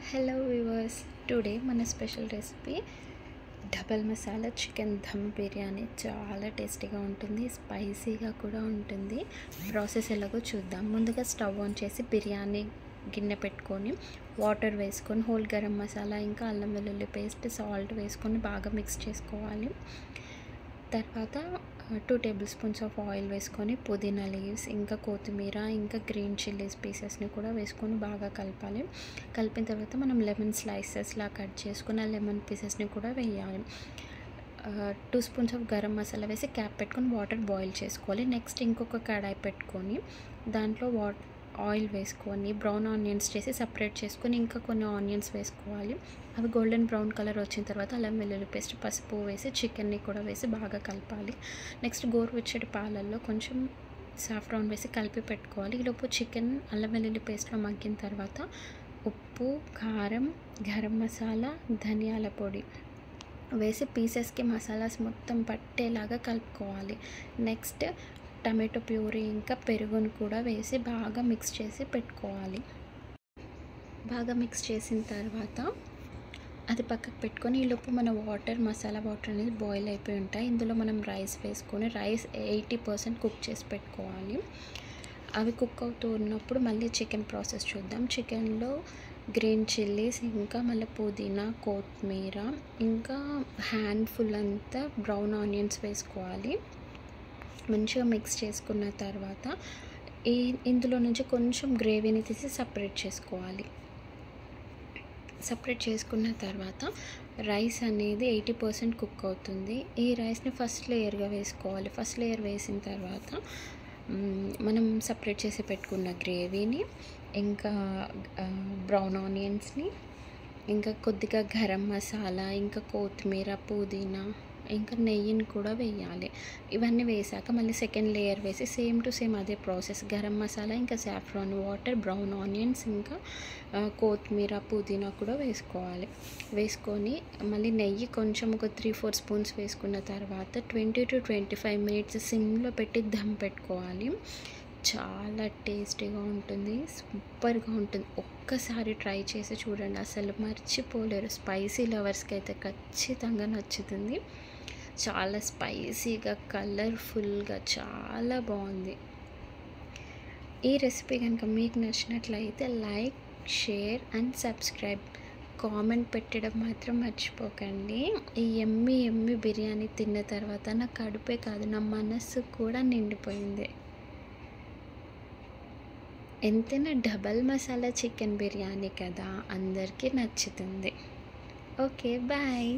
Hello viewers, today మన special recipe double masala chicken dum biryani. చాలా టేస్టీగా ఉంటుంది, స్పైసీగా కూడా ఉంటుంది. ప్రాసెస్ ఎలాగో చూద్దాం. ముందుగా స్టవ్ ఆన్ చేసి బిర్యానీ గిన్నె పెట్టుకొని వాటర్ వేసుకొని హోల్ గరం మసాలా ఇంకా అల్లం వెల్లుల్లి పేస్ట్ సాల్ట్ వేసుకొని బాగా మిక్స్ చేసుకోవాలి. తర్వాత 2 టేబుల్ స్పూన్స్ ఆఫ్ ఆయిల్ వేసుకొని పుదీనా లీవ్స్ ఇంకా కొత్తిమీర ఇంకా గ్రీన్ చిల్లీస్ పీసెస్ని కూడా వేసుకొని బాగా కలపాలి. కలిపిన తర్వాత మనం లెమన్ స్లైసెస్లా కట్ చేసుకుని ఆ లెమన్ పీసెస్ని కూడా వేయాలి. 2 స్పూన్స్ ఆఫ్ గరం మసాలా వేసి క్యాప్ పెట్టుకొని వాటర్ బాయిల్ చేసుకోవాలి. నెక్స్ట్ ఇంకొక కడాయి పెట్టుకొని దాంట్లో ఆయిల్ వేసుకొని బ్రౌన్ ఆనియన్స్ చేసి సపరేట్ చేసుకొని ఇంకా కొన్ని ఆనియన్స్ వేసుకోవాలి. అవి గోల్డెన్ బ్రౌన్ కలర్ వచ్చిన తర్వాత అల్లం వెల్లుల్లి పేస్ట్ పసుపు వేసి చికెన్ని కూడా వేసి బాగా కలపాలి. నెక్స్ట్ గోరువెచ్చటి పాలల్లో కొంచెం సాఫ్రాన్ వేసి కలిపి పెట్టుకోవాలి. ఈలోపు చికెన్ అల్లం వెల్లుల్లి పేస్ట్లో మగ్గిన తర్వాత ఉప్పు, కారం, గరం మసాలా, ధనియాల పొడి వేసి పీసెస్కి మసాలాస్ మొత్తం పట్టేలాగా కలుపుకోవాలి. నెక్స్ట్ టమాటో ప్యూరీ ఇంకా పెరుగును కూడా వేసి బాగా మిక్స్ చేసి పెట్టుకోవాలి. బాగా మిక్స్ చేసిన తర్వాత అది పక్కకు పెట్టుకొని ఈలోపు మన మసాలా వాటర్ అనేది బాయిల్ అయిపోయి ఉంటాయి. ఇందులో మనం రైస్ వేసుకొని రైస్ 80% కుక్ చేసి పెట్టుకోవాలి. అవి కుక్ అవుతూ ఉన్నప్పుడు మళ్ళీ చికెన్ ప్రాసెస్ చూద్దాం. చికెన్లో గ్రీన్ చిల్లీస్ ఇంకా మళ్ళీ పుదీనా, కొత్తిమీర ఇంకా హ్యాండ్ఫుల్ అంతా బ్రౌన్ ఆనియన్స్ వేసుకోవాలి. మంచిగా మిక్స్ చేసుకున్న తర్వాత ఇందులో నుంచి కొంచెం గ్రేవీని తీసి సపరేట్ చేసుకోవాలి. సపరేట్ చేసుకున్న తర్వాత రైస్ అనేది 80% కుక్ అవుతుంది. ఈ రైస్ని ఫస్ట్ లేయర్గా వేసుకోవాలి. ఫస్ట్ లేయర్ వేసిన తర్వాత మనం సపరేట్ చేసి పెట్టుకున్న గ్రేవీని ఇంకా బ్రౌన్ ఆనియన్స్ని ఇంకా కొద్దిగా గరం మసాలా ఇంకా కొత్తిమీర, పుదీనా ఇంకా నెయ్యిని కూడా వేయాలి. ఇవన్నీ వేసాక మళ్ళీ సెకండ్ లేయర్ వేసి సేమ్ టు సేమ్ అదే ప్రాసెస్ గరం మసాలా ఇంకా సాఫ్రాన్ వాటర్, బ్రౌన్ ఆనియన్స్ ఇంకా కొత్తిమీర, పుదీనా కూడా వేసుకోవాలి. వేసుకొని మళ్ళీ నెయ్యి కొంచెం ఒక 3-4 స్పూన్స్ వేసుకున్న తర్వాత 20 to 25 మినిట్స్ సిమ్లో పెట్టి దమ్ పెట్టుకోవాలి. చాలా టేస్టీగా ఉంటుంది, సూపర్గా ఉంటుంది. ఒక్కసారి ట్రై చేసి చూడండి, అసలు మర్చిపోలేరు. స్పైసీ లవర్స్కి అయితే ఖచ్చితంగా నచ్చుతుంది. చాలా స్పైసీగా కలర్ఫుల్గా చాలా బాగుంది. ఈ రెసిపీ కనుక మీకు నచ్చినట్లయితే like, share and subscribe. Comment పెట్టడం మాత్రం మర్చిపోకండి. ఈ ఎమ్మి బిర్యానీ తిన్న తర్వాత నా కడుపే కాదు నా మనస్సు కూడా నిండిపోయింది. ఎంతైనా డబల్ మసాలా చికెన్ బిర్యానీ కదా, అందరికీ నచ్చుతుంది. Okay, bye.